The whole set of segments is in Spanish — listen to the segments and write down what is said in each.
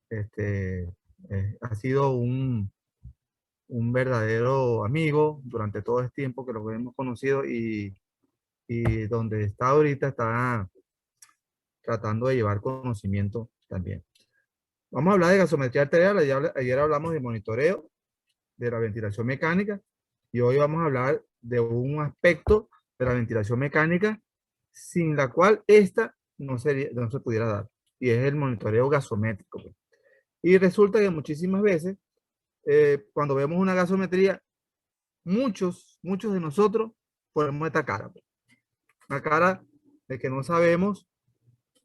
Este, ha sido un verdadero amigo durante todo este tiempo que lo hemos conocido y donde está ahorita está tratando de llevar conocimiento también. Vamos a hablar de gasometría arterial. Ayer hablamos de monitoreo, de la ventilación mecánica, y hoy vamos a hablar de un aspecto de la ventilación mecánica sin la cual esta no se pudiera dar, y es el monitoreo gasométrico. Y resulta que muchísimas veces, cuando vemos una gasometría, muchos de nosotros ponemos esta cara, pues. Una cara de que no sabemos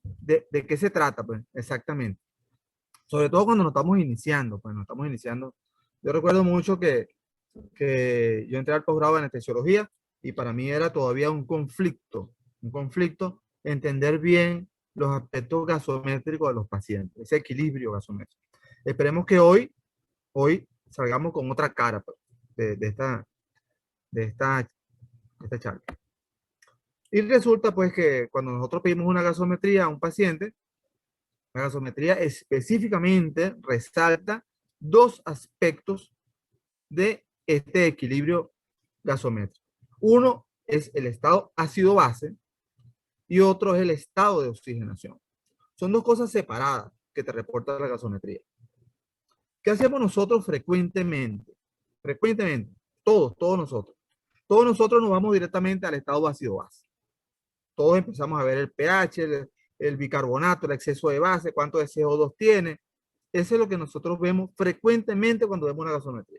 de qué se trata, pues, exactamente. Sobre todo cuando nos estamos iniciando, pues nos estamos iniciando. Yo recuerdo mucho que yo entré al posgrado de anestesiología y para mí era todavía un conflicto entender bien los aspectos gasométricos de los pacientes, ese equilibrio gasométrico. Esperemos que hoy salgamos con otra cara, pues, de esta, de esta, de esta charla. Y resulta pues que cuando nosotros pedimos una gasometría a un paciente, la gasometría específicamente resalta dos aspectos de este equilibrio gasométrico. Uno es el estado ácido-base y otro es el estado de oxigenación. Son dos cosas separadas que te reporta la gasometría. ¿Qué hacemos nosotros frecuentemente? Frecuentemente, todos nosotros. Todos nosotros nos vamos directamente al estado ácido-base. Todos empezamos a ver el pH, el bicarbonato, el exceso de base, cuánto de CO2 tiene. Eso es lo que nosotros vemos frecuentemente cuando vemos una gasometría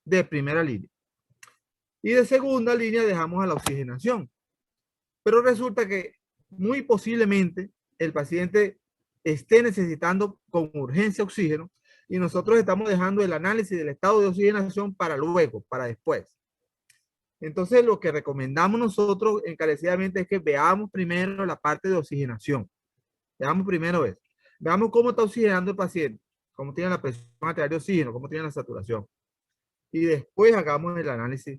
de primera línea. Y de segunda línea dejamos a la oxigenación. Pero resulta que muy posiblemente el paciente esté necesitando con urgencia oxígeno y nosotros estamos dejando el análisis del estado de oxigenación para luego, para después. Entonces, lo que recomendamos nosotros encarecidamente es que veamos primero la parte de oxigenación. Veamos primero eso. Veamos cómo está oxigenando el paciente, cómo tiene la presión arterial de oxígeno, cómo tiene la saturación. Y después hagamos el análisis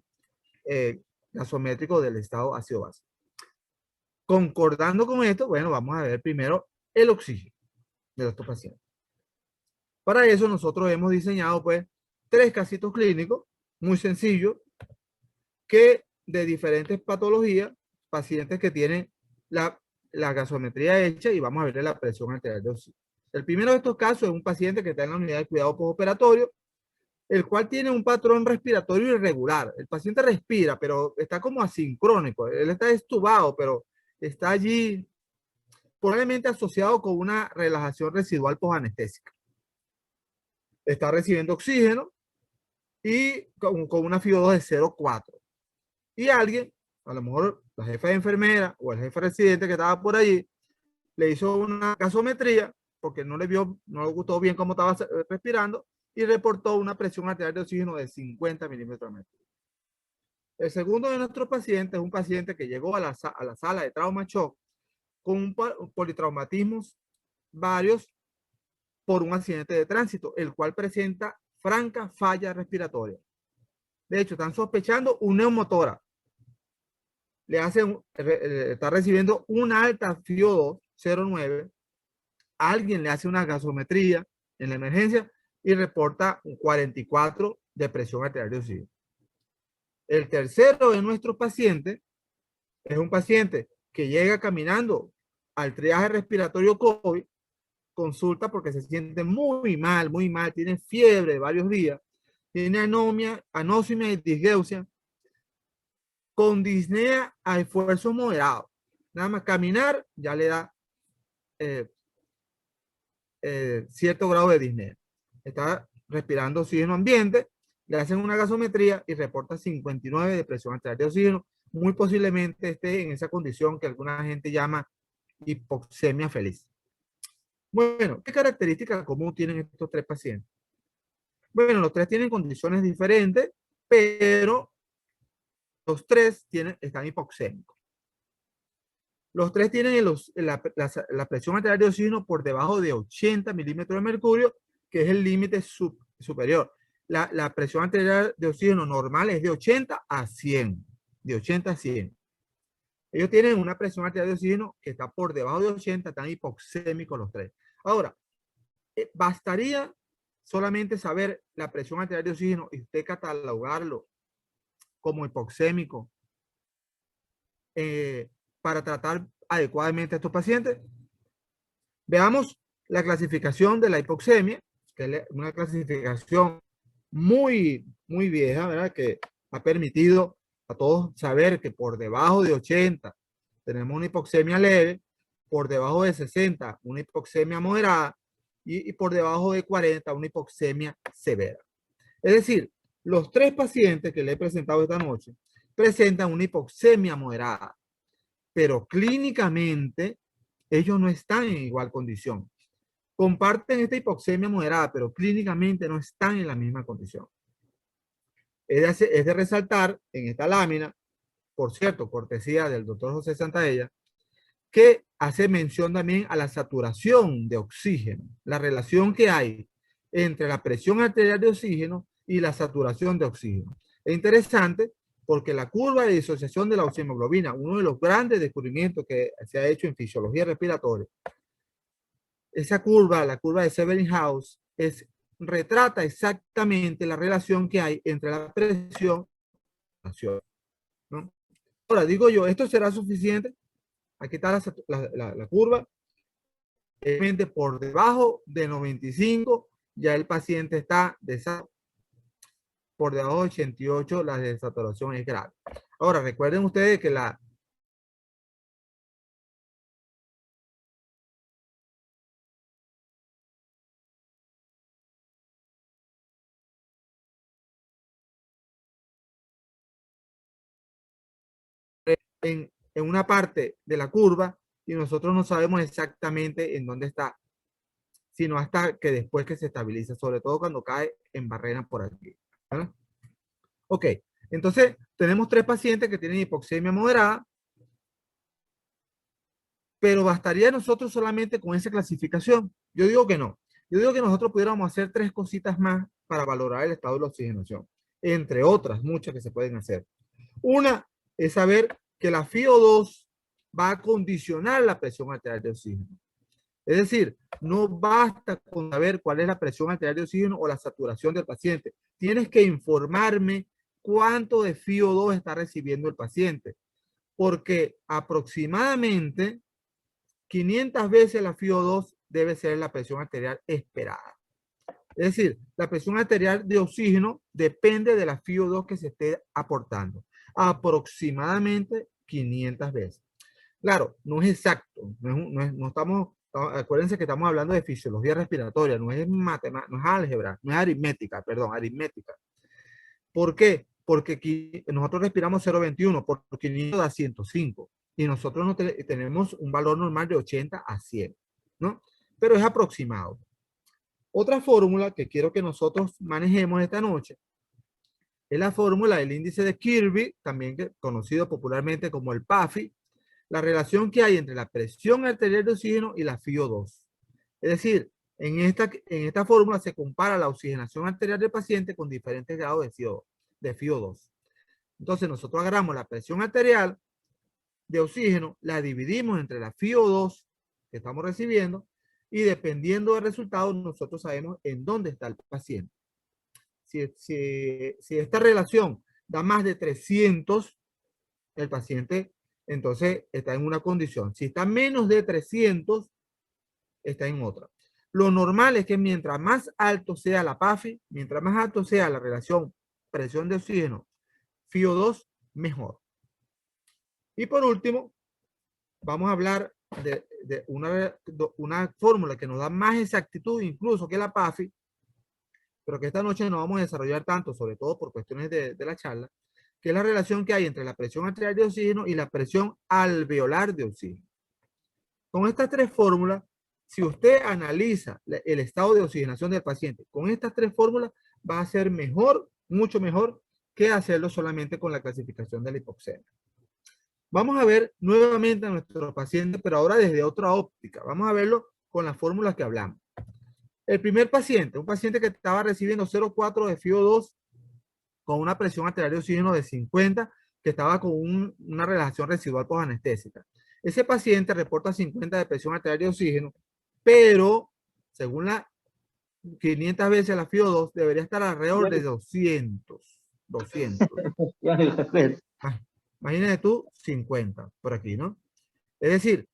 gasométrico del estado ácido-base. Concordando con esto, bueno, vamos a ver primero el oxígeno de estos pacientes. Para eso nosotros hemos diseñado pues 3 casitos clínicos muy sencillos que de diferentes patologías, pacientes que tienen la gasometría hecha y vamos a ver la presión arterial de oxígeno. El primero de estos casos es un paciente que está en la unidad de cuidado postoperatorio, el cual tiene un patrón respiratorio irregular. El paciente respira, pero está como asincrónico. Él está estubado, pero está allí probablemente asociado con una relajación residual posanestésica. Está recibiendo oxígeno y con una FiO2 de 0,4. Y alguien, a lo mejor la jefa de enfermera o el jefe residente que estaba por allí, le hizo una gasometría porque no le gustó bien cómo estaba respirando y reportó una presión arterial de oxígeno de 50 milímetros de mercurio. El segundo de nuestros pacientes es un paciente que llegó a la sala de trauma shock con politraumatismos varios por un accidente de tránsito, el cual presenta franca falla respiratoria. De hecho, están sospechando un neumotórax. Está recibiendo una alta FiO2 0,9. Alguien le hace una gasometría en la emergencia y reporta un 44 de presión arterial de oxígeno. El tercero de nuestros pacientes es un paciente que llega caminando al triaje respiratorio COVID, consulta porque se siente muy mal, tiene fiebre de varios días, tiene anomia, anoximia y disgeusia, con disnea a esfuerzo moderado. Nada más caminar ya le da cierto grado de disnea. Está respirando oxígeno ambiente, le hacen una gasometría y reporta 59 de presión arterial de oxígeno. Muy posiblemente esté en esa condición que alguna gente llama hipoxemia feliz. Bueno, ¿qué características común tienen estos 3 pacientes? Bueno, los 3 tienen condiciones diferentes, pero los 3 están hipoxémicos. Los 3 tienen la presión arterial de oxígeno por debajo de 80 milímetros de mercurio, que es el límite superior. La presión arterial de oxígeno normal es de 80 a 100. De 80 a 100. Ellos tienen una presión arterial de oxígeno que está por debajo de 80, están hipoxémicos los 3. Ahora, Bastaría solamente saber la presión arterial de oxígeno y usted catalogarlo como hipoxémico para tratar adecuadamente a estos pacientes. Veamos la clasificación de la hipoxemia, que es una clasificación muy vieja, ¿verdad? Que ha permitido a todos saber que por debajo de 80 tenemos una hipoxemia leve, por debajo de 60 una hipoxemia moderada y por debajo de 40 una hipoxemia severa. Es decir, los tres pacientes que le he presentado esta noche presentan una hipoxemia moderada, pero clínicamente ellos no están en igual condición. Comparten esta hipoxemia moderada, pero clínicamente no están en la misma condición. Es de resaltar en esta lámina, por cierto, cortesía del doctor José Santaella, que hace mención también a la saturación de oxígeno, la relación que hay entre la presión arterial de oxígeno y la saturación de oxígeno. Es interesante porque la curva de disociación de la oxihemoglobina, uno de los grandes descubrimientos que se ha hecho en fisiología respiratoria, esa curva, la curva de Severin-Haus, retrata exactamente la relación que hay entre la presión y la saturación, ¿no? Ahora, digo yo, ¿esto será suficiente? Aquí está la curva. Por debajo de 95, ya el paciente está desaturación. Por debajo de 88, la desaturación es grave. Ahora, recuerden ustedes que en una parte de la curva y nosotros no sabemos exactamente en dónde está, sino hasta que después que se estabiliza, sobre todo cuando cae en barrera por aquí, ¿verdad? Ok, entonces tenemos tres pacientes que tienen hipoxemia moderada, pero bastaría nosotros solamente con esa clasificación. Yo digo que no. Yo digo que nosotros pudiéramos hacer tres cositas más para valorar el estado de la oxigenación, entre otras muchas que se pueden hacer. Una es saber que la FiO2 va a condicionar la presión arterial de oxígeno. Es decir, no basta con saber cuál es la presión arterial de oxígeno o la saturación del paciente. Tienes que informarme cuánto de FiO2 está recibiendo el paciente, porque aproximadamente 500 veces la FiO2 debe ser la presión arterial esperada. Es decir, la presión arterial de oxígeno depende de la FiO2 que se esté aportando. Aproximadamente 500 veces. Claro, no es exacto. No estamos, acuérdense que estamos hablando de fisiología respiratoria, no es matemática, no es álgebra, no es aritmética, perdón, aritmética. ¿Por qué? Porque aquí nosotros respiramos 0,21, por 500 da 105 y nosotros no tenemos un valor normal de 80 a 100, ¿no? Pero es aproximado. Otra fórmula que quiero que nosotros manejemos esta noche es la fórmula del índice de Kirby, también conocido popularmente como el PAFI, la relación que hay entre la presión arterial de oxígeno y la FiO2. Es decir, en esta fórmula se compara la oxigenación arterial del paciente con diferentes grados de FiO2. Entonces nosotros agarramos la presión arterial de oxígeno, la dividimos entre la FiO2 que estamos recibiendo y dependiendo del resultado nosotros sabemos en dónde está el paciente. Si esta relación da más de 300, el paciente entonces está en una condición. Si está menos de 300, está en otra. Lo normal es que mientras más alto sea la PAFI, mientras más alto sea la relación presión de oxígeno, FiO2, mejor. Y por último, vamos a hablar de una fórmula que nos da más exactitud incluso que la PAFI, pero que esta noche no vamos a desarrollar tanto, sobre todo por cuestiones de la charla, que es la relación que hay entre la presión arterial de oxígeno y la presión alveolar de oxígeno. Con estas tres fórmulas, si usted analiza el estado de oxigenación del paciente, con estas tres fórmulas va a ser mejor, mucho mejor que hacerlo solamente con la clasificación de la hipoxemia. Vamos a ver nuevamente a nuestro paciente, pero ahora desde otra óptica. Vamos a verlo con las fórmulas que hablamos. El primer paciente, un paciente que estaba recibiendo 0,4 de FiO2 con una presión arterial de oxígeno de 50, que estaba con una relación residual posanestésica. Ese paciente reporta 50 de presión arterial de oxígeno, pero según 500 veces la FIO2, debería estar alrededor de 200. 200. Ah, imagínate tú, 50 por aquí, ¿no? Es decir,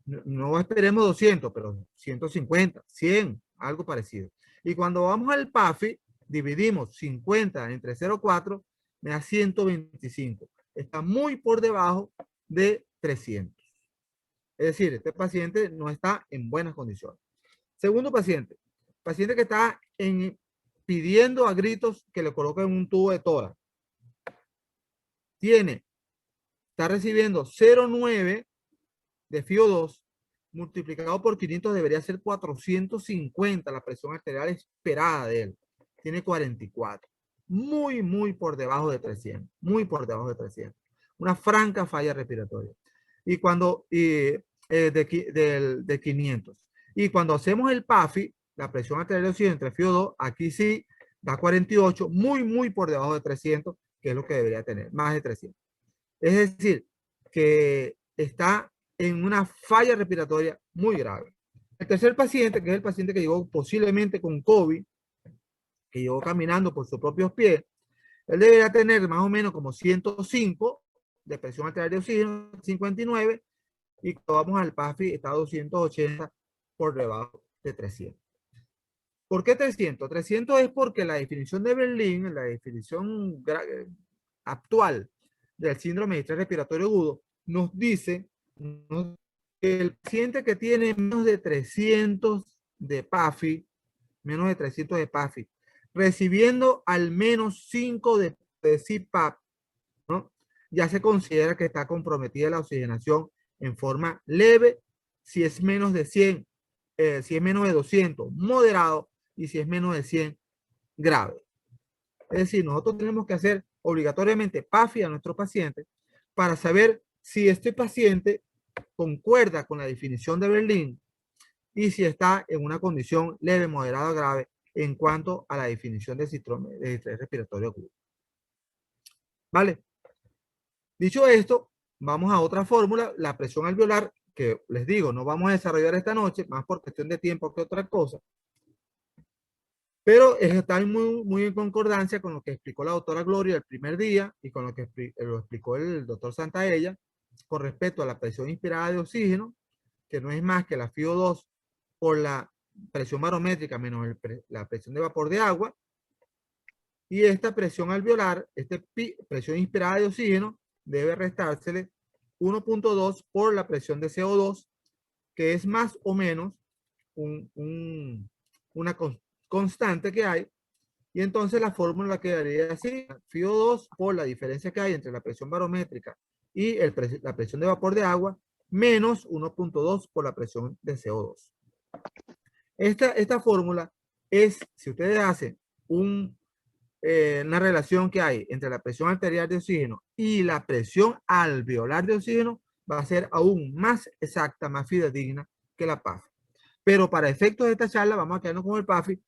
no esperemos 200, pero 150, 100, algo parecido. Y cuando vamos al PAFI, dividimos 50 entre 0,4, me da 125. Está muy por debajo de 300. Es decir, este paciente no está en buenas condiciones. Segundo paciente, paciente que está pidiendo a gritos que le coloquen un tubo de tórax. Está recibiendo 0,9 de FIO2 multiplicado por 500 debería ser 450 la presión arterial esperada de él. Tiene 44. Muy por debajo de 300. Muy por debajo de 300. Una franca falla respiratoria. Y cuando, de 500. Y cuando hacemos el PAFI, la presión arterial de oxígeno entre FIO2, aquí sí da 48, muy por debajo de 300, que es lo que debería tener, más de 300. Es decir, que está en una falla respiratoria muy grave. El tercer paciente, que es el paciente que llegó posiblemente con COVID, que llegó caminando por sus propios pies, él debería tener más o menos como 105 de presión arterial de oxígeno, 59, y cuando vamos al PAFI está 280 por debajo de 300. ¿Por qué 300? 300 es porque la definición de Berlín, la definición actual del síndrome de estrés respiratorio agudo, nos dice que el paciente que tiene menos de 300 de PAFI, recibiendo al menos 5 de CPAP, ¿no? Ya se considera que está comprometida la oxigenación en forma leve, si es menos de 100, si es menos de 200, moderado, y si es menos de 100, grave. Es decir, nosotros tenemos que hacer obligatoriamente PAFI a nuestros pacientes para saber si este paciente concuerda con la definición de Berlín y si está en una condición leve, moderada o grave en cuanto a la definición de síndrome de estrés respiratorio agudo. ¿Vale? Dicho esto, vamos a otra fórmula, la presión alveolar, que les digo, no vamos a desarrollar esta noche, más por cuestión de tiempo que otra cosa. Pero está muy en concordancia con lo que explicó la doctora Gloria el primer día y con lo que lo explicó el doctor Santaella con respecto a la presión inspirada de oxígeno, que no es más que la FIO2 por la presión barométrica menos la presión de vapor de agua. Y esta presión alveolar, esta presión inspirada de oxígeno, debe restársele 1.2 por la presión de CO2, que es más o menos una constante que hay. Y entonces la fórmula quedaría así: FIO2 por la diferencia que hay entre la presión barométrica y la presión de vapor de agua, menos 1.2 por la presión de CO2. Esta fórmula es, si ustedes hacen una relación que hay entre la presión arterial de oxígeno y la presión alveolar de oxígeno, va a ser aún más exacta, más fidedigna que la PAFI. Pero para efectos de esta charla, vamos a quedarnos con el PAFI.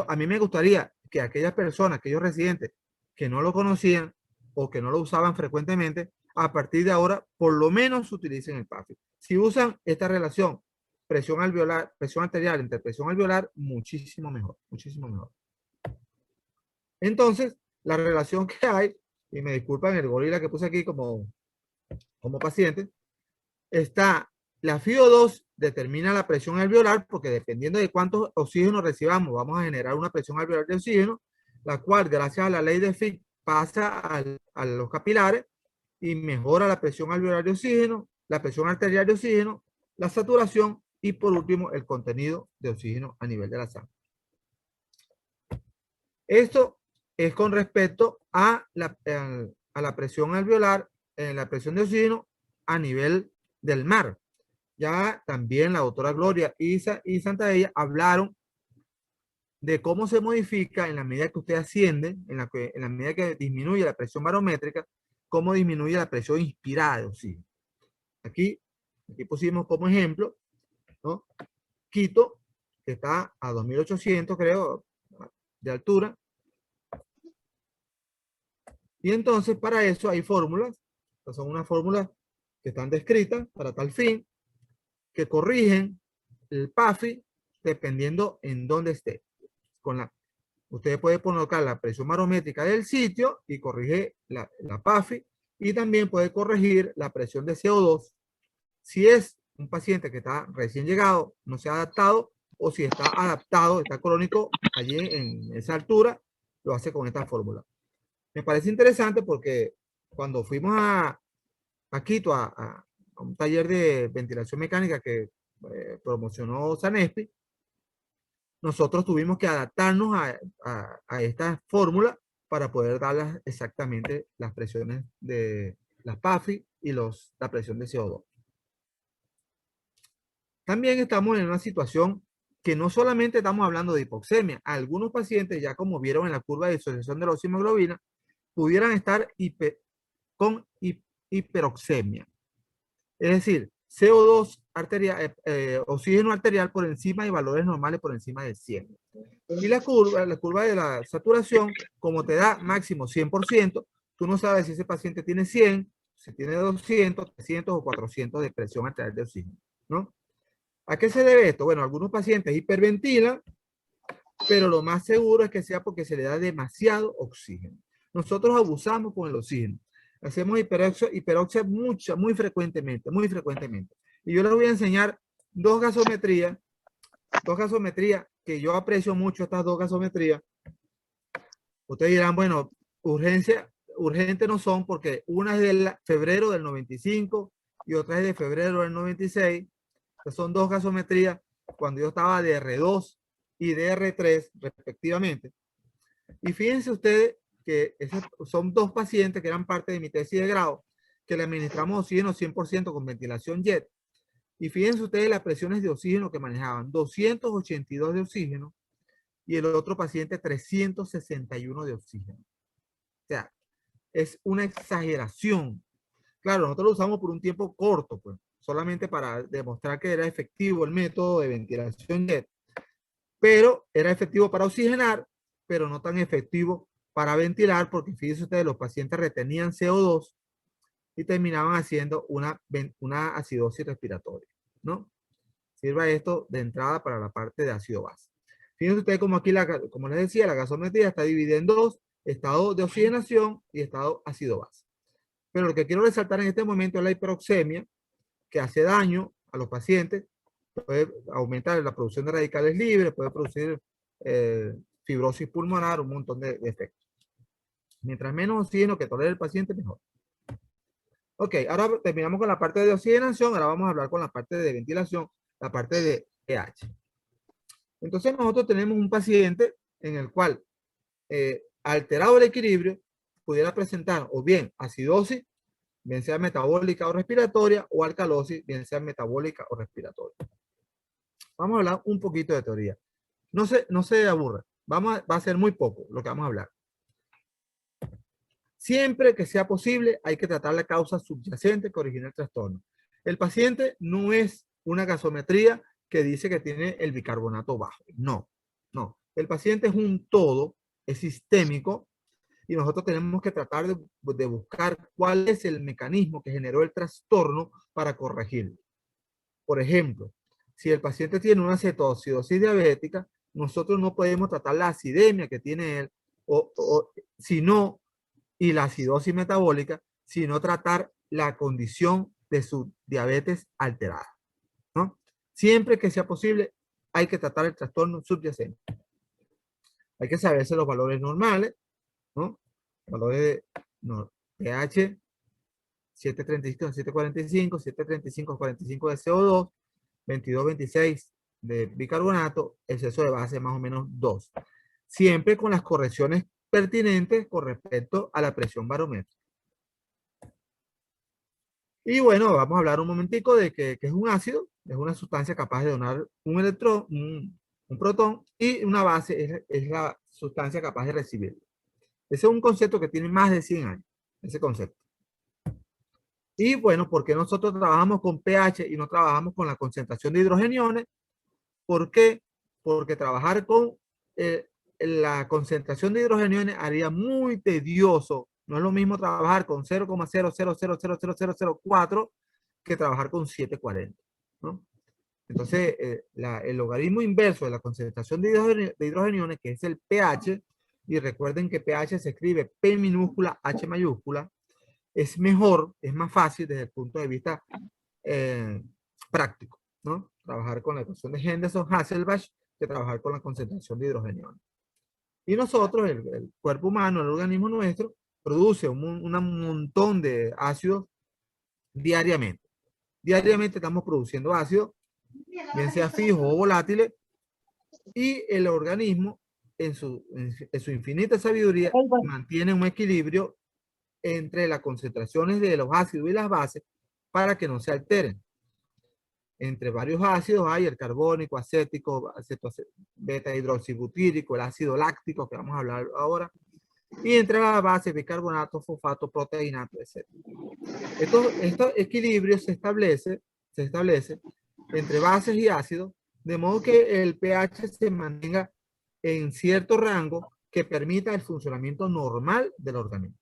A mí me gustaría que aquellas personas, aquellos residentes que no lo conocían o que no lo usaban frecuentemente, a partir de ahora, por lo menos utilicen el PAFI. Si usan esta relación presión alveolar, presión arterial entre presión alveolar, muchísimo mejor, muchísimo mejor. Entonces, la relación que hay, y me disculpan el gorila que puse aquí como paciente, está la FIO2 determina la presión alveolar, porque dependiendo de cuántos oxígenos recibamos, vamos a generar una presión alveolar de oxígeno, la cual, gracias a la ley de Fick, pasa a los capilares y mejora la presión alveolar de oxígeno, la presión arterial de oxígeno, la saturación y, por último, el contenido de oxígeno a nivel de la sangre. Esto es con respecto a la presión alveolar, la presión de oxígeno a nivel del mar. Ya también la doctora Gloria y Santaella hablaron de cómo se modifica en la medida que usted asciende, en la medida que disminuye la presión barométrica, cómo disminuye la presión inspirada de oxígeno. Aquí pusimos como ejemplo, ¿no? Quito, que está a 2.800, creo, de altura. Y entonces para eso hay fórmulas, son unas fórmulas que están descritas para tal fin, que corrigen el PAFI dependiendo en dónde esté. usted puede colocar la presión barométrica del sitio y corrige la PAFI, y también puede corregir la presión de CO2 si es un paciente que está recién llegado, no se ha adaptado, o si está adaptado, está crónico allí en esa altura, lo hace con esta fórmula. Me parece interesante porque cuando fuimos a Quito a un taller de ventilación mecánica que promocionó Sanespi, nosotros tuvimos que adaptarnos a esta fórmula para poder dar exactamente las presiones de las PAFI y la presión de CO2. También estamos en una situación que no solamente estamos hablando de hipoxemia. Algunos pacientes, ya como vieron en la curva de disociación de la oxihemoglobina, pudieran estar con hiperoxemia. Es decir, CO2 arterial, oxígeno arterial por encima y valores normales por encima de 100. Y la curva de la saturación, como te da máximo 100%, tú no sabes si ese paciente tiene 100, si tiene 200, 300 o 400 de presión arterial de oxígeno, ¿no? ¿A qué se debe esto? Bueno, algunos pacientes hiperventilan, pero lo más seguro es que sea porque se le da demasiado oxígeno. Nosotros abusamos con el oxígeno. Hacemos hiperoxia muy frecuentemente, muy frecuentemente. Y yo les voy a enseñar dos gasometrías que yo aprecio mucho, estas dos gasometrías. Ustedes dirán, bueno, urgente no son, porque una es de febrero del 95 y otra es de febrero del 96. Son dos gasometrías cuando yo estaba de R2 y de R3 respectivamente. Y fíjense ustedes que son dos pacientes que eran parte de mi tesis de grado, que le administramos oxígeno 100% con ventilación JET. Y fíjense ustedes las presiones de oxígeno que manejaban: 282 de oxígeno y el otro paciente 361 de oxígeno. O sea, es una exageración. Claro, nosotros lo usamos por un tiempo corto, pues, solamente para demostrar que era efectivo el método de ventilación JET, pero era efectivo para oxigenar, pero no tan efectivo para ventilar, porque fíjense ustedes, los pacientes retenían CO2 y terminaban haciendo una acidosis respiratoria, ¿no? Sirva esto de entrada para la parte de ácido base. Fíjense ustedes como aquí, como les decía, la gasometría está dividida en dos: estado de oxigenación y estado ácido base. Pero lo que quiero resaltar en este momento es la hiperoxemia, que hace daño a los pacientes, puede aumentar la producción de radicales libres, puede producir fibrosis pulmonar, un montón de efectos. Mientras menos oxígeno que tolere el paciente, mejor. Ok, ahora terminamos con la parte de oxigenación, ahora vamos a hablar con la parte de ventilación, la parte de pH. Entonces nosotros tenemos un paciente en el cual, alterado el equilibrio, pudiera presentar o bien acidosis, bien sea metabólica o respiratoria, o alcalosis, bien sea metabólica o respiratoria. Vamos a hablar un poquito de teoría. No se aburra. Va a ser muy poco lo que vamos a hablar. Siempre que sea posible, hay que tratar la causa subyacente que origina el trastorno. El paciente no es una gasometría que dice que tiene el bicarbonato bajo. No, no. El paciente es un todo, es sistémico, y nosotros tenemos que tratar de buscar cuál es el mecanismo que generó el trastorno para corregirlo. Por ejemplo, si el paciente tiene una cetoacidosis diabética, nosotros no podemos tratar la acidemia que tiene él, y la acidosis metabólica, sino tratar la condición de su diabetes alterada, ¿no? Siempre que sea posible, hay que tratar el trastorno subyacente. Hay que saberse los valores normales, ¿no? Valores de pH 735, 745, 735, 45 de CO2, 22, 26 de bicarbonato, exceso de base más o menos 2. Siempre con las correcciones pertinentes con respecto a la presión barométrica. Y bueno, vamos a hablar un momentico de que es un ácido, es una sustancia capaz de donar un electrón, un protón, y una base es la sustancia capaz de recibirlo. Ese es un concepto que tiene más de 100 años, ese concepto. Y bueno, ¿por qué nosotros trabajamos con pH y no trabajamos con la concentración de hidrogeniones? ¿Por qué? Porque trabajar con la concentración de hidrogeniones haría muy tedioso. No es lo mismo trabajar con 0,0000004 que trabajar con 740, ¿no? Entonces, el logaritmo inverso de la concentración de hidrogeniones, que es el pH, y recuerden que pH se escribe P minúscula, H mayúscula, es mejor, es más fácil desde el punto de vista práctico, ¿no? Trabajar con la ecuación de Henderson-Hasselbalch que trabajar con la concentración de hidrogeniones. Y nosotros, el cuerpo humano, el organismo nuestro, produce un montón de ácidos diariamente. Diariamente estamos produciendo ácidos, bien sea fijos o volátiles, y el organismo, en su infinita sabiduría, mantiene un equilibrio entre las concentraciones de los ácidos y las bases para que no se alteren. Entre varios ácidos hay el carbónico, acético, beta hidroxibutírico, el ácido láctico, que vamos a hablar ahora, y entre las bases bicarbonato, fosfato, proteínato, etc. Estos equilibrios se establece entre bases y ácidos, de modo que el pH se mantenga en cierto rango que permita el funcionamiento normal del organismo.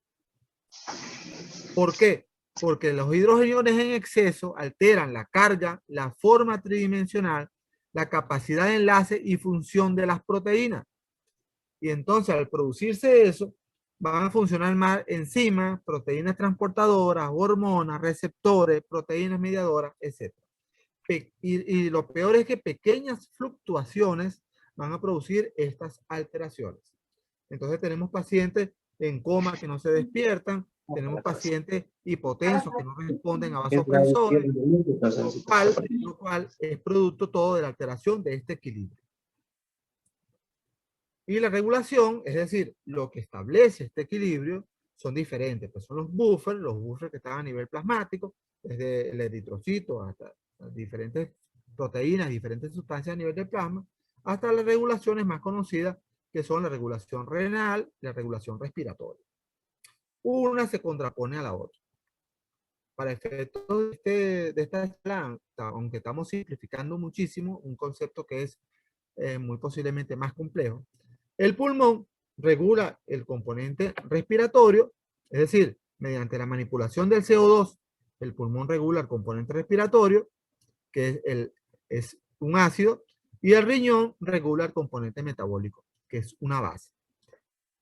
¿Por qué? Porque los hidrogeniones en exceso alteran la carga, la forma tridimensional, la capacidad de enlace y función de las proteínas. Y entonces, al producirse eso, van a funcionar más enzimas, proteínas transportadoras, hormonas, receptores, proteínas mediadoras, etc. Y lo peor es que pequeñas fluctuaciones van a producir estas alteraciones. Entonces tenemos pacientes en coma que no se despiertan, tenemos pacientes hipotensos que no responden a vasopresores, lo cual es producto todo de la alteración de este equilibrio. Y la regulación, es decir, lo que establece este equilibrio, son diferentes. Pues son los buffers que están a nivel plasmático, desde el eritrocito hasta diferentes proteínas, diferentes sustancias a nivel de plasma, hasta las regulaciones más conocidas, que son la regulación renal y la regulación respiratoria. Una se contrapone a la otra. Para efectos de esta charla, aunque estamos simplificando muchísimo, un concepto que es muy posiblemente más complejo, el pulmón regula el componente respiratorio, es decir, mediante la manipulación del CO2, el pulmón regula el componente respiratorio, que es un ácido, y el riñón regula el componente metabólico, que es una base.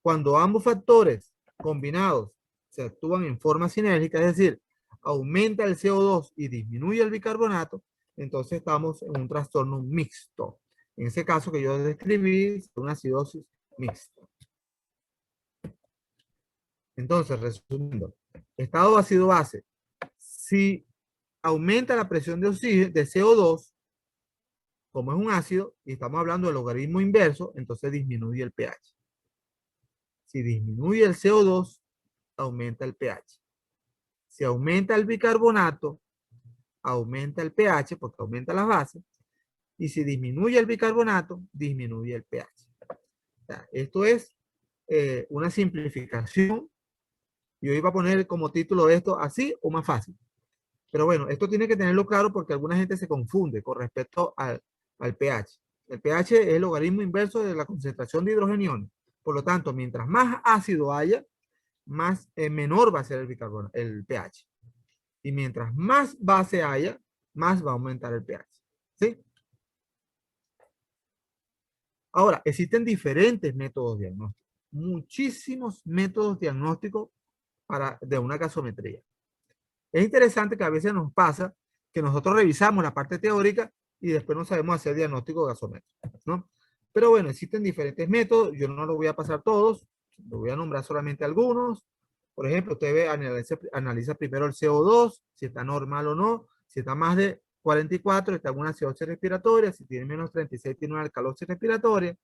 Cuando ambos factores combinados se actúan en forma sinérgica, es decir, aumenta el CO2 y disminuye el bicarbonato, entonces estamos en un trastorno mixto. En ese caso que yo describí, una acidosis mixta. Entonces, resumiendo, estado ácido-base, si aumenta la presión de oxígeno, de CO2, como es un ácido, y estamos hablando del logaritmo inverso, entonces disminuye el pH. Si disminuye el CO2, aumenta el pH. Si aumenta el bicarbonato, aumenta el pH porque aumenta las bases. Y si disminuye el bicarbonato, disminuye el pH. O sea, esto es una simplificación. Yo iba a poner como título esto así o más fácil. Pero bueno, esto tiene que tenerlo claro porque alguna gente se confunde con respecto al pH. El pH es el logaritmo inverso de la concentración de hidrogeniones. Por lo tanto, mientras más ácido haya, menor va a ser el pH. Y mientras más base haya, más va a aumentar el pH. ¿Sí? Ahora, existen diferentes métodos diagnósticos. Muchísimos métodos diagnósticos de una gasometría. Es interesante que a veces nos pasa que nosotros revisamos la parte teórica y después no sabemos hacer diagnóstico gasométrico, ¿no? Pero bueno, existen diferentes métodos. Yo no los voy a pasar todos. Los voy a nombrar solamente algunos. Por ejemplo, usted analiza primero el CO2, si está normal o no. Si está más de 44, está en una acidosis respiratoria. Si tiene menos 36, tiene una alcalosis respiratoria.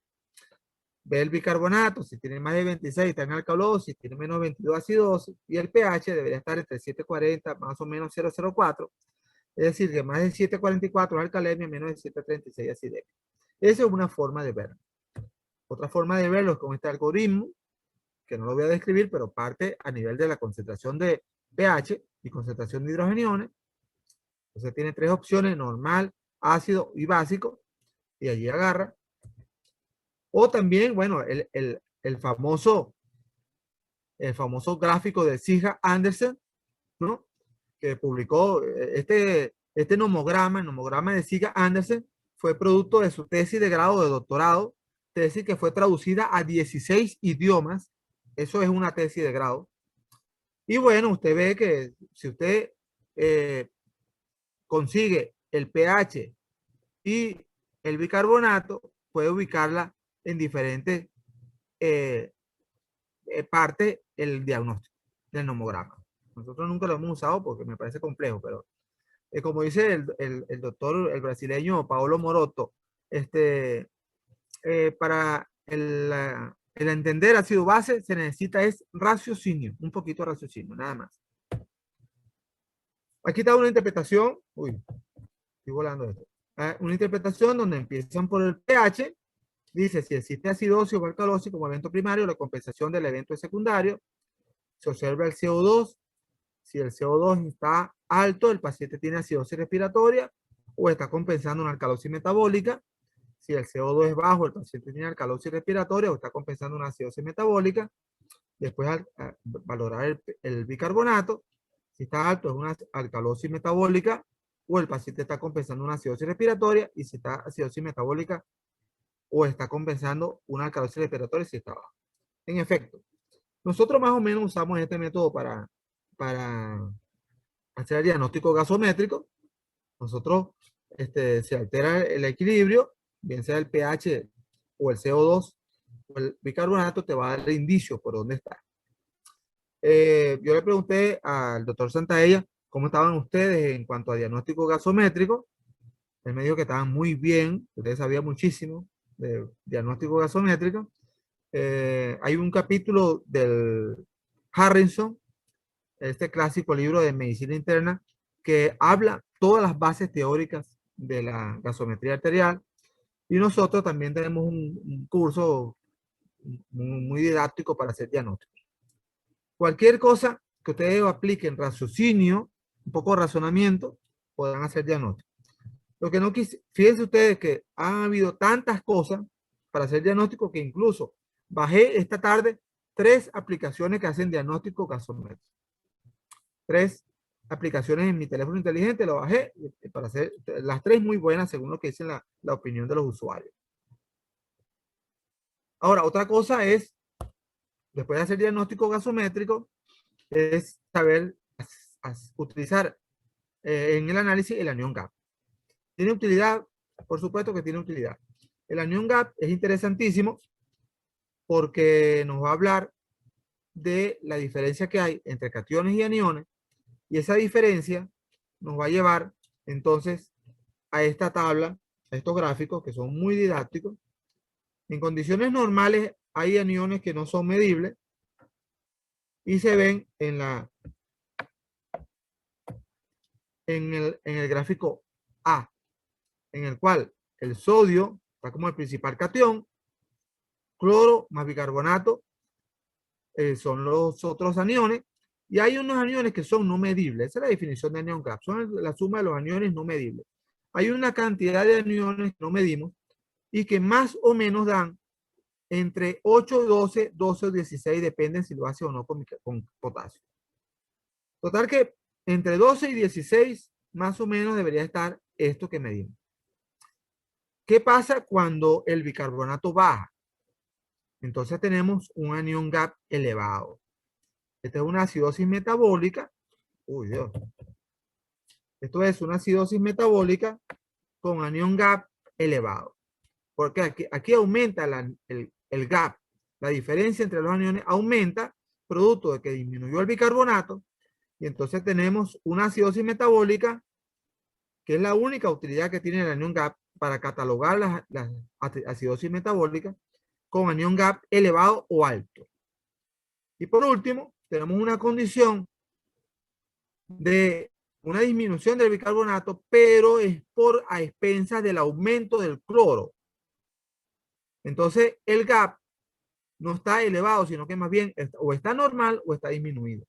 Ve el bicarbonato, si tiene más de 26 está en alcalosis, si tiene menos 22 acidosis, y el pH debería estar entre 740 más o menos 0,04, es decir, que más de 744 es alcalemia, menos de 736 acidemia. Esa es una forma de verlo. Otra forma de verlo es con este algoritmo, que no lo voy a describir, pero parte a nivel de la concentración de pH y concentración de hidrogeniones. Entonces tiene tres opciones, normal, ácido y básico, y allí agarra. O también, bueno, el famoso gráfico de Sija Andersen, ¿no? Que publicó, Este nomograma, el nomograma de Siga Andersen, fue producto de su tesis de grado de doctorado, tesis que fue traducida a 16 idiomas. Eso es una tesis de grado. Y bueno, usted ve que si usted eh, consigue el pH y el bicarbonato, puede ubicarla en diferentes eh, partes el diagnóstico del nomograma. Nosotros nunca lo hemos usado porque me parece complejo, pero como dice el doctor, el brasileño Paolo Moroto, para el entender ácido base se necesita es raciocinio, un poquito de raciocinio, nada más. Aquí está una interpretación, uy, estoy volando esto. Una interpretación donde empiezan por el pH, dice si existe acidosis o alcalosis como evento primario, la compensación del evento secundario, se observa el CO2, si el CO2 está alto, el paciente tiene acidosis respiratoria o está compensando una alcalosis metabólica. Si el CO2 es bajo, el paciente tiene alcalosis respiratoria o está compensando una acidosis metabólica. Después valorar el bicarbonato. Si está alto, es una alcalosis metabólica o el paciente está compensando una acidosis respiratoria. Y si está acidosis metabólica o está compensando una alcalosis respiratoria si está bajo. En efecto, nosotros más o menos usamos este método para hacer el diagnóstico gasométrico. Nosotros, se altera el equilibrio, bien sea el pH o el CO2 o el bicarbonato, te va a dar indicios por dónde está. Yo le pregunté al doctor Santaella cómo estaban ustedes en cuanto a diagnóstico gasométrico. Él me dijo que estaban muy bien, ustedes sabían muchísimo de diagnóstico gasométrico. Hay un capítulo del Harrison, este clásico libro de medicina interna, que habla todas las bases teóricas de la gasometría arterial. Y nosotros también tenemos un curso muy didáctico para hacer diagnóstico. Cualquier cosa que ustedes apliquen raciocinio, un poco de razonamiento, podrán hacer diagnóstico. Lo que no quise, fíjense ustedes que ha habido tantas cosas para hacer diagnóstico que incluso bajé esta tarde 3 aplicaciones que hacen diagnóstico gasométrico. 3 aplicaciones en mi teléfono inteligente, lo bajé para hacer las 3 muy buenas según lo que dice la opinión de los usuarios. Ahora, otra cosa es, después de hacer diagnóstico gasométrico, es saber utilizar en el análisis el anión GAP. ¿Tiene utilidad? Por supuesto que tiene utilidad. El anión GAP es interesantísimo porque nos va a hablar de la diferencia que hay entre cationes y aniones, y esa diferencia nos va a llevar entonces a esta tabla, a estos gráficos que son muy didácticos. En condiciones normales hay aniones que no son medibles y se ven en el gráfico A, en el cual el sodio está como el principal catión, cloro más bicarbonato son los otros aniones, y hay unos aniones que son no medibles. Esa es la definición de anión GAP, son la suma de los aniones no medibles. Hay una cantidad de aniones que no medimos y que más o menos dan entre 8 y 12, 12 o 16, depende si lo hace o no con potasio. Total que entre 12 y 16 más o menos debería estar esto que medimos. ¿Qué pasa cuando el bicarbonato baja? Entonces tenemos un anión GAP elevado. Esta es una acidosis metabólica. Uy, Dios. Esto es una acidosis metabólica con anión GAP elevado. Porque aquí aumenta el gap. La diferencia entre los aniones aumenta producto de que disminuyó el bicarbonato. Y entonces tenemos una acidosis metabólica que es la única utilidad que tiene el anión GAP para catalogar las acidosis metabólicas con anión GAP elevado o alto. Y por último, tenemos una condición de una disminución del bicarbonato, pero es por a expensas del aumento del cloro. Entonces, el GAP no está elevado, sino que más bien o está normal o está disminuido.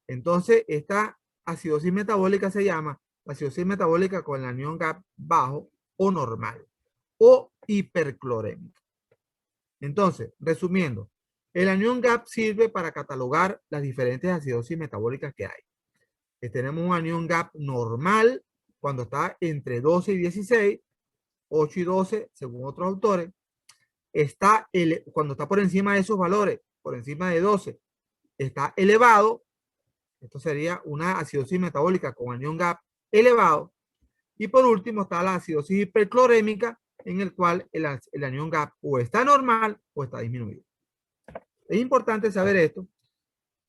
Entonces, esta acidosis metabólica se llama acidosis metabólica con el anión GAP bajo o normal o hiperclorémica. Entonces, resumiendo, el anión GAP sirve para catalogar las diferentes acidosis metabólicas que hay. Tenemos un anión GAP normal cuando está entre 12 y 16, 8 y 12, según otros autores, cuando está por encima de esos valores, por encima de 12, está elevado. Esto sería una acidosis metabólica con anión GAP elevado. Y por último está la acidosis hiperclorémica, en el cual el anión GAP o está normal o está disminuido. Es importante saber esto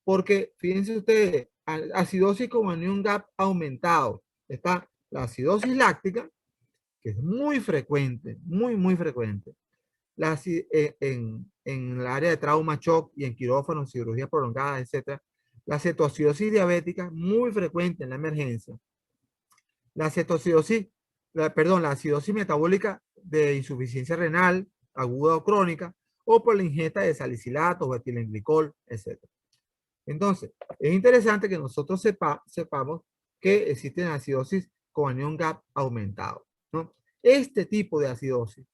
porque, fíjense ustedes, acidosis con anión GAP aumentado. Está la acidosis láctica, que es muy frecuente, muy frecuente. En el área de trauma, shock y en quirófanos, cirugías prolongadas, etc. La cetoacidosis diabética, muy frecuente en la emergencia. La cetoacidosis, la acidosis metabólica de insuficiencia renal, aguda o crónica, o por la ingesta de salicilatos o etilenglicol, etc. Entonces, es interesante que nosotros sepamos que existen acidosis con anión GAP aumentado, ¿no? Este tipo de acidosis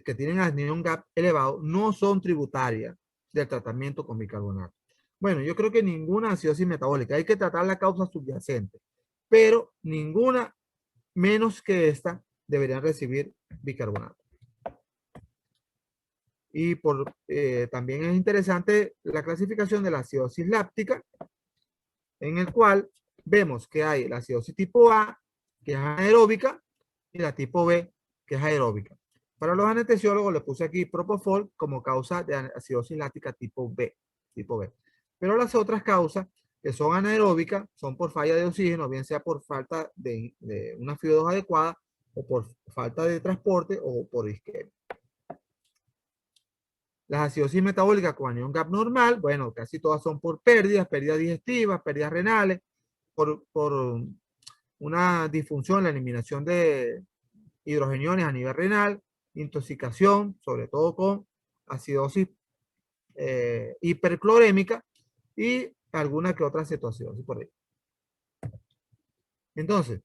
que tienen anión GAP elevado no son tributarias del tratamiento con bicarbonato. Bueno, yo creo que ninguna acidosis metabólica, hay que tratar la causa subyacente, pero ninguna menos que esta deberían recibir bicarbonato. Y también es interesante la clasificación de la acidosis láctica, en el cual vemos que hay la acidosis tipo A, que es anaeróbica, y la tipo B, que es aeróbica. Para los anestesiólogos les puse aquí propofol como causa de acidosis láctica tipo B, Pero las otras causas que son anaeróbicas son por falla de oxígeno, bien sea por falta de una FiO2 adecuada o por falta de transporte o por isquemia. Las acidosis metabólicas con anión GAP normal, bueno, casi todas son por pérdidas digestivas, pérdidas renales, por una disfunción, la eliminación de hidrogeniones a nivel renal, intoxicación, sobre todo con acidosis hiperclorémica y alguna que otra cetoacidosis por ahí. Entonces,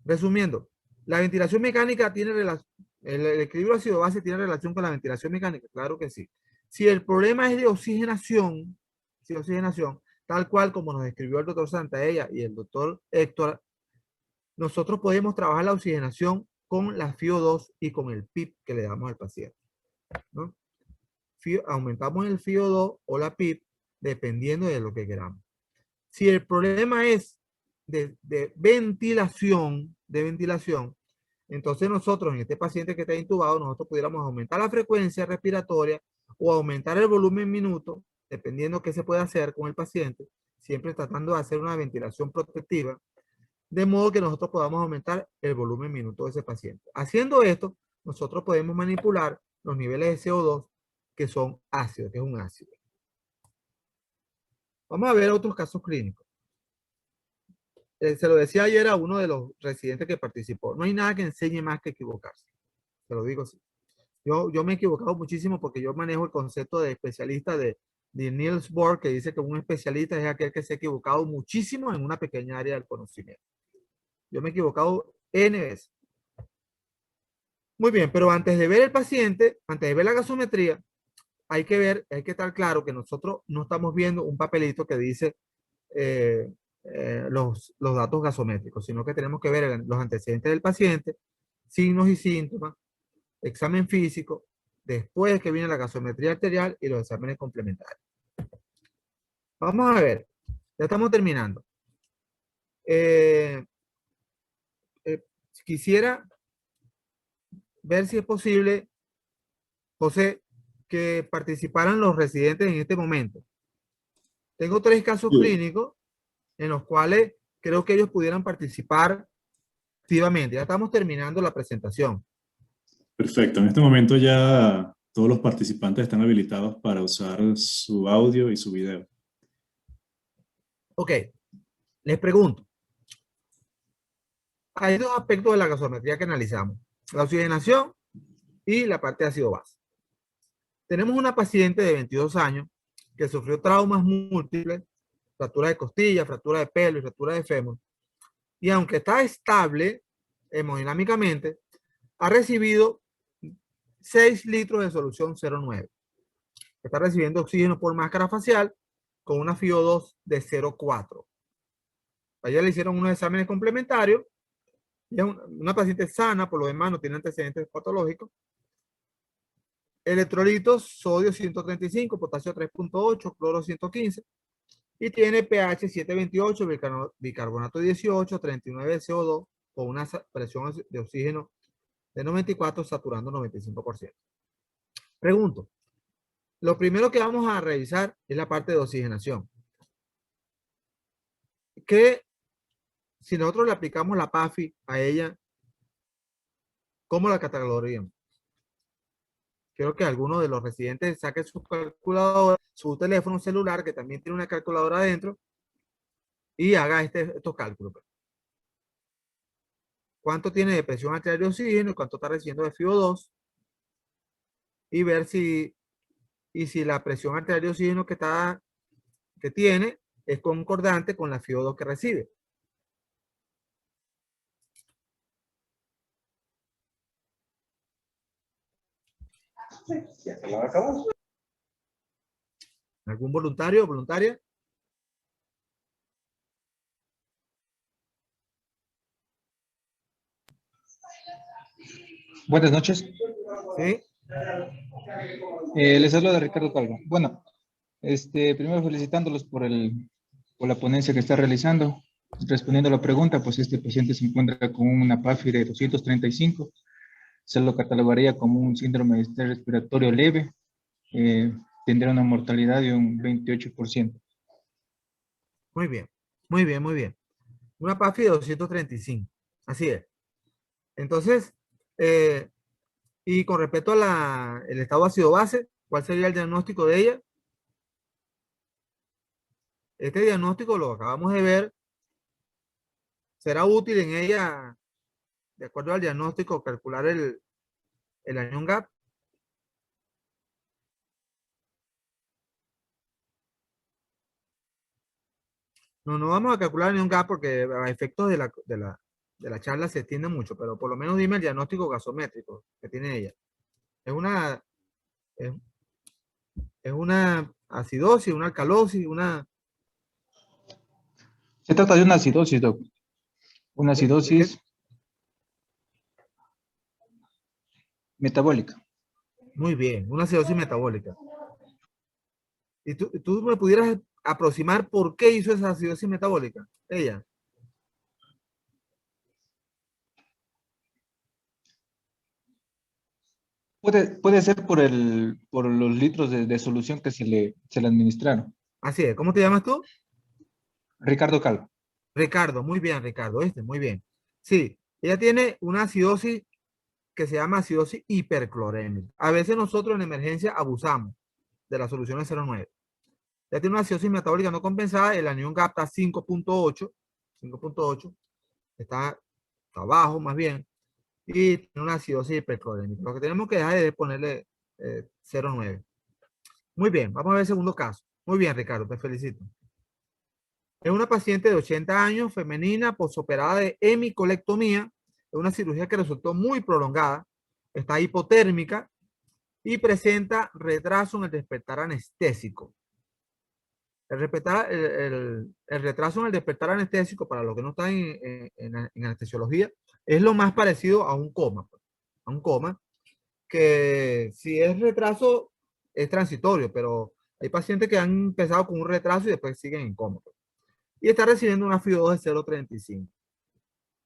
resumiendo, la ventilación mecánica tiene relación, el equilibrio ácido-base tiene relación con la ventilación mecánica, claro que sí. Si el problema es de oxigenación, tal cual como nos describió el doctor Santaella y el doctor Héctor, nosotros podemos trabajar la oxigenación con la FiO2 y con el PIP que le damos al paciente, ¿no? Aumentamos el FiO2 o la PIP dependiendo de lo que queramos. Si el problema es de ventilación, entonces nosotros en este paciente que está intubado, nosotros pudiéramos aumentar la frecuencia respiratoria o aumentar el volumen minuto, dependiendo qué se puede hacer con el paciente, siempre tratando de hacer una ventilación protectiva, de modo que nosotros podamos aumentar el volumen minuto de ese paciente. Haciendo esto, nosotros podemos manipular los niveles de CO2 que son ácidos, que es un ácido. Vamos a ver otros casos clínicos. Se lo decía ayer a uno de los residentes que participó. No hay nada que enseñe más que equivocarse. Se lo digo así. Yo me he equivocado muchísimo porque yo manejo el concepto de especialista de Niels Bohr, que dice que un especialista es aquel que se ha equivocado muchísimo en una pequeña área del conocimiento. Yo me he equivocado N veces. Muy bien, pero antes de ver el paciente, antes de ver la gasometría, hay que estar claro que nosotros no estamos viendo un papelito que dice los datos gasométricos, sino que tenemos que ver los antecedentes del paciente, signos y síntomas, examen físico, después que viene la gasometría arterial y los exámenes complementarios. Vamos a ver, ya estamos terminando. Quisiera ver si es posible, José, que participaran los residentes en este momento. Tengo 3 casos clínicos en los cuales creo que ellos pudieran participar activamente. Ya estamos terminando la presentación. Perfecto. En este momento ya todos los participantes están habilitados para usar su audio y su video. Ok. Les pregunto. Hay 2 aspectos de la gasometría que analizamos. La oxigenación y la parte de ácido base. Tenemos una paciente de 22 años que sufrió traumas múltiples, fractura de costilla, fractura de pelo y fractura de fémur. Y aunque está estable hemodinámicamente, ha recibido 6 litros de solución 0,9. Está recibiendo oxígeno por máscara facial con una FiO2 de 0,4. A ella le hicieron unos exámenes complementarios Es una paciente sana, por lo demás, no tiene antecedentes patológicos. Electrolitos, sodio 135, potasio 3.8, cloro 115. Y tiene pH 7.28, bicarbonato 18, 39 de CO2, con una presión de oxígeno de 94, saturando 95%. Pregunto, lo primero que vamos a revisar es la parte de oxigenación. Que si nosotros le aplicamos la PAFI a ella, ¿cómo la catalogaríamos? Quiero que alguno de los residentes saque su calculadora, su teléfono celular, que también tiene una calculadora adentro, y haga estos cálculos. ¿Cuánto tiene de presión arterial de oxígeno y cuánto está recibiendo de FiO2? Y ver si la presión arterial de oxígeno que tiene es concordante con la FiO2 que recibe. ¿Algún voluntario o voluntaria? Buenas noches. Sí. Les hablo de Ricardo Calvo. Bueno, primero felicitándolos por la ponencia que está realizando. Respondiendo a la pregunta, pues este paciente se encuentra con una PAFI de 235. Se lo catalogaría como un síndrome de estrés respiratorio leve. Tendría una mortalidad de un 28%. Muy bien, muy bien, muy bien. Una PAFI de 235. Así es. Entonces, y con respecto a el estado ácido base, ¿cuál sería el diagnóstico de ella? Este diagnóstico lo acabamos de ver. ¿Será útil en ella, de acuerdo al diagnóstico, calcular el anion gap? No, no vamos a calcular el anion gap porque a efectos de la charla se extiende mucho, pero por lo menos dime el diagnóstico gasométrico que tiene ella. Es una, es, es una acidosis, una alcalosis, una... Se trata de una acidosis, doc. Una ¿De qué? acidosis metabólica. Muy bien, una acidosis metabólica. ¿Y tú me pudieras aproximar por qué hizo esa acidosis metabólica? Ella. Puede ser por los litros de solución que se le administraron. Así es. ¿Cómo te llamas tú? Ricardo Calvo. Ricardo. Muy bien, Ricardo. Muy bien. Sí, ella tiene una acidosis que se llama acidosis hiperclorémica. A veces nosotros en emergencia abusamos de las soluciones 0,9. Ya tiene una acidosis metabólica no compensada, el anión gap está 5.8, 5.8, está bajo más bien, y tiene una acidosis hiperclorémica. Lo que tenemos que dejar es ponerle 0,9. Muy bien, vamos a ver el segundo caso. Muy bien, Ricardo, te felicito. Es una paciente de 80 años, femenina, posoperada de hemicolectomía. Es una cirugía que resultó muy prolongada. Está hipotérmica y presenta retraso en el despertar anestésico. El retraso en el despertar anestésico, para los que no están en anestesiología, es lo más parecido a un coma. A un coma, que si es retraso, es transitorio, pero hay pacientes que han empezado con un retraso y después siguen en coma. Y está recibiendo una FiO2 de 0.35.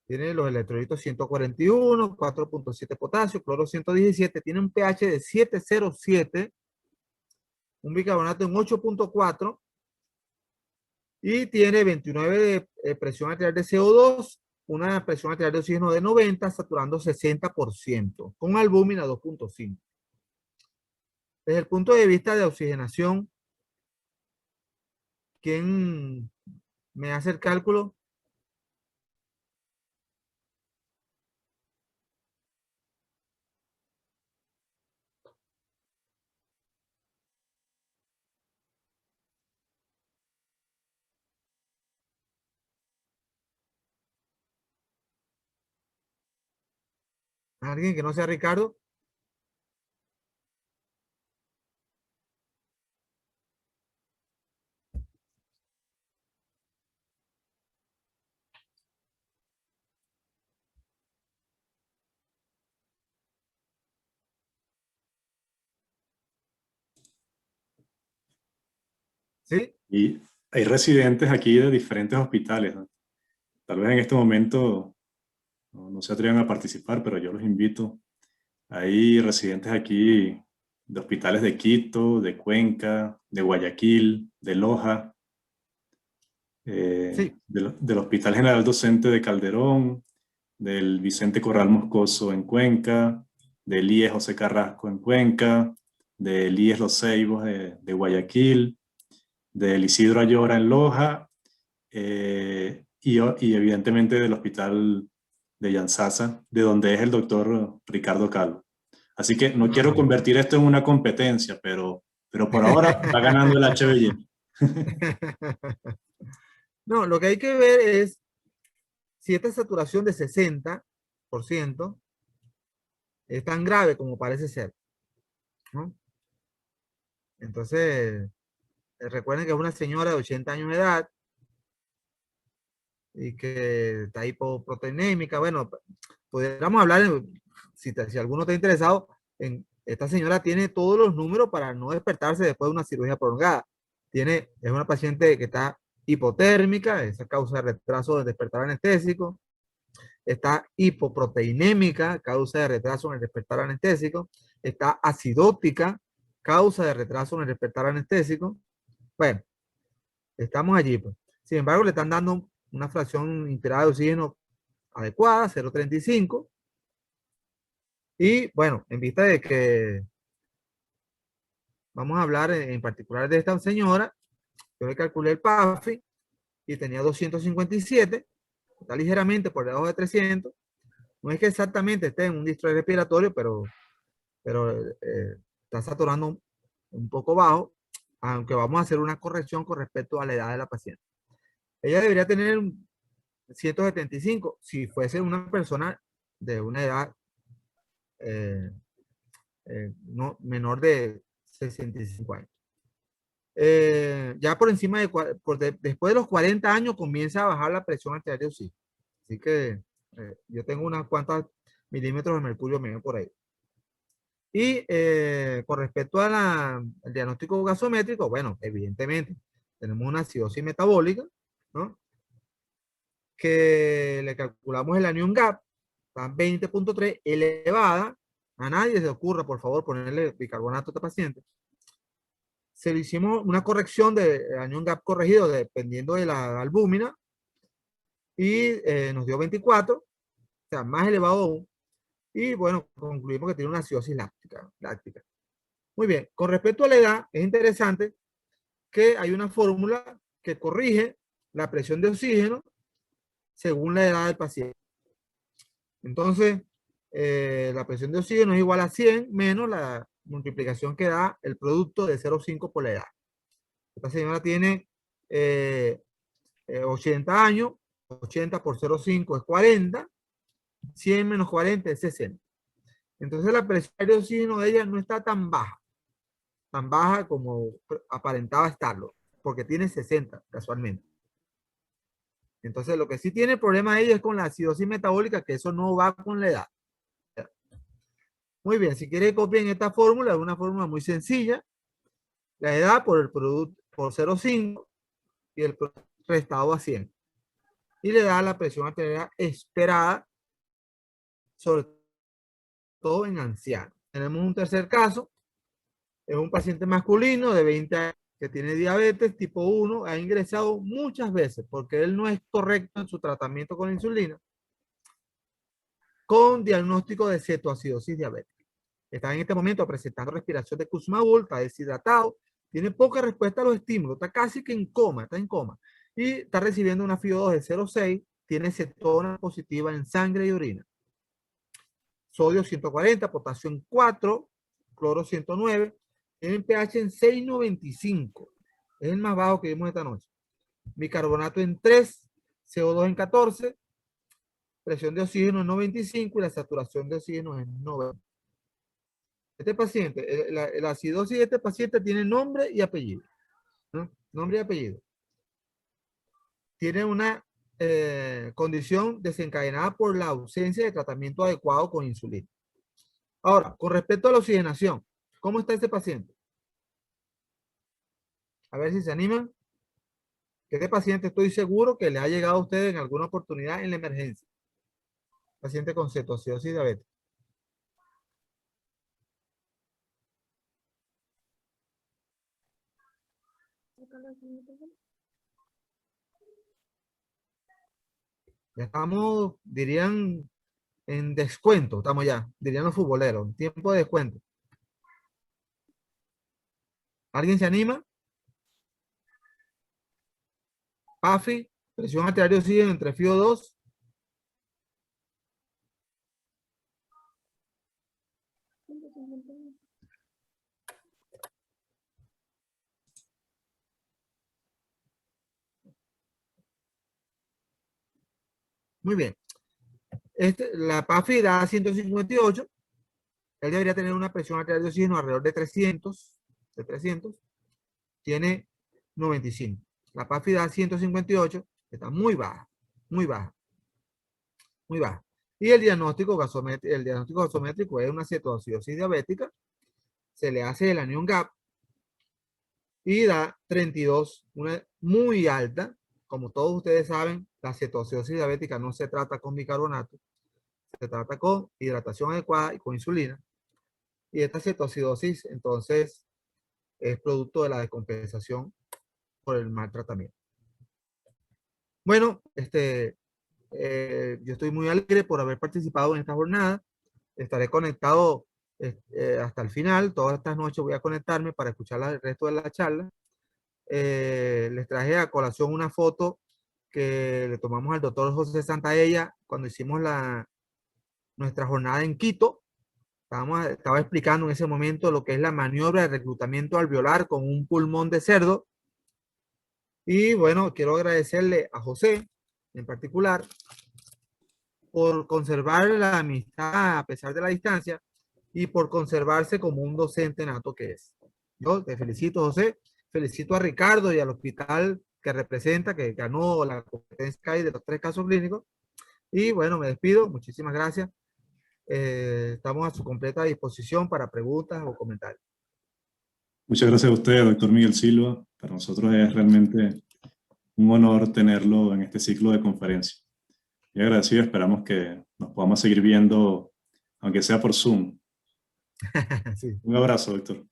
Tiene los electrolitos 141, 4.7 potasio, cloro 117, tiene un pH de 7.07, un bicarbonato en 8.4 y tiene 29 de presión arterial de CO2, una presión arterial de oxígeno de 90, saturando 60%, con albúmina 2.5. Desde el punto de vista de oxigenación, ¿quién me hace el cálculo? ¿Alguien que no sea Ricardo? Y hay residentes aquí de diferentes hospitales, ¿no? Tal vez en este momento no se atrevan a participar, pero yo los invito. Hay residentes aquí de hospitales de Quito, de Cuenca, de Guayaquil, de Loja, Sí, del Hospital General Docente de Calderón, del Vicente Corral Moscoso en Cuenca, del IES José Carrasco en Cuenca, del IES Los Ceibos de Guayaquil, del Isidro Ayora en Loja, y evidentemente del Hospital de Yansasa, de donde es el doctor Ricardo Calvo. Así que no quiero imagínate. convertir esto en una competencia, pero por ahora va ganando el HBY. No, lo que hay que ver es si esta saturación de 60% es tan grave como parece ser, ¿no? Entonces, recuerden que es una señora de 80 años de edad y que está hipoproteinémica. Bueno, pudiéramos hablar, si alguno está interesado, esta señora tiene todos los números para no despertarse después de una cirugía prolongada. Es una paciente que está hipotérmica, esa causa de retraso del despertar anestésico. Está hipoproteinémica, causa de retraso en el despertar anestésico. Está acidótica, causa de retraso en el despertar anestésico. Bueno, estamos allí, pues. Sin embargo, le están dando una fracción inspirada de oxígeno adecuada, 0,35. Y bueno, en vista de que vamos a hablar en particular de esta señora, yo le calculé el PAFI y tenía 257, está ligeramente por debajo de 300. No es que exactamente esté en un distrés respiratorio, pero está saturando un poco bajo, aunque vamos a hacer una corrección con respecto a la edad de la paciente. Ella debería tener 175 si fuese una persona de una edad no, menor de 65 años. Ya por encima después de los 40 años comienza a bajar la presión arterial de oxígeno. Así que yo tengo unas cuantas milímetros de mercurio medio por ahí. Y con respecto al diagnóstico gasométrico, bueno, evidentemente tenemos una acidosis metabólica, ¿no? Que le calculamos el anion gap, está 20.3, elevada. A nadie se le ocurra, por favor, ponerle bicarbonato a este paciente. Se le hicimos una corrección de anion gap corregido dependiendo de la albúmina y nos dio 24, o sea, más elevado aún. Y bueno, concluimos que tiene una acidosis láctica. Muy bien, con respecto a la edad, es interesante que hay una fórmula que corrige la presión de oxígeno según la edad del paciente. Entonces, la presión de oxígeno es igual a 100 menos la multiplicación que da el producto de 0,5 por la edad. Esta señora tiene 80 años, 80 por 0,5 es 40, 100 menos 40 es 60. Entonces la presión de oxígeno de ella no está tan baja como aparentaba estarlo, porque tiene 60 casualmente. Entonces lo que sí tiene el problema de ella es con la acidosis metabólica, que eso no va con la edad. Muy bien, si quiere copien esta fórmula, es una fórmula muy sencilla. La edad por el producto por 0,5 y el restado a 100. Y le da la presión arterial esperada, sobre todo en ancianos. Tenemos un tercer caso, es un paciente masculino de 20 años que tiene diabetes tipo 1, ha ingresado muchas veces porque él no es correcto en su tratamiento con insulina, con diagnóstico de cetoacidosis diabética. Está en este momento presentando respiración de Kussmaul, está deshidratado, tiene poca respuesta a los estímulos, está casi que en coma, está en coma. Y está recibiendo una FIO2 de 0,6, tiene cetona positiva en sangre y orina. Sodio 140, potasio en 4, cloro 109, tiene un pH en 6,95. Es el más bajo que vimos esta noche. Bicarbonato en 3, CO2 en 14, presión de oxígeno en 95 y la saturación de oxígeno en 90. Este paciente, la acidosis de este paciente tiene nombre y apellido, ¿no? Nombre y apellido. Tiene una condición desencadenada por la ausencia de tratamiento adecuado con insulina. Ahora, con respecto a la oxigenación, ¿cómo está este paciente? A ver si se animan. Que este paciente estoy seguro que le ha llegado a usted en alguna oportunidad en la emergencia. Paciente con cetoacidosis diabética. Ya estamos, dirían, en descuento, estamos ya, dirían los futboleros, en tiempo de descuento. ¿Alguien se anima? PAFI, presión arterial de oxígeno entre FIO2. Muy bien. La PAFI da 158. Él debería tener una presión arterial de oxígeno alrededor de 300. Tiene 95. La PAFI da 158. Está muy baja. Muy baja. Muy baja. Y el diagnóstico gasométrico es una cetoacidosis diabética. Se le hace el anion gap y da 32, una muy alta. Como todos ustedes saben, la cetoacidosis diabética no se trata con bicarbonato, se trata con hidratación adecuada y con insulina. Y esta cetoacidosis, entonces, es producto de la descompensación por el mal tratamiento. Bueno, yo estoy muy alegre por haber participado en esta jornada. Estaré conectado hasta el final. Todas estas noches voy a conectarme para escuchar el resto de la charla. Les traje a colación una foto que le tomamos al doctor José Santaella cuando hicimos nuestra jornada en Quito. Estaba explicando en ese momento lo que es la maniobra de reclutamiento alveolar con un pulmón de cerdo. Y bueno, quiero agradecerle a José en particular por conservar la amistad a pesar de la distancia y por conservarse como un docente nato que es. Yo te felicito, José. Felicito a Ricardo y al hospital que representa, que ganó la competencia CAI de los 3 casos clínicos. Y bueno, me despido. Muchísimas gracias. Estamos a su completa disposición para preguntas o comentarios. Muchas gracias a usted, doctor Miguel Silva. Para nosotros es realmente un honor tenerlo en este ciclo de conferencia. Y agradecido, esperamos que nos podamos seguir viendo, aunque sea por Zoom. Sí. Un abrazo, doctor.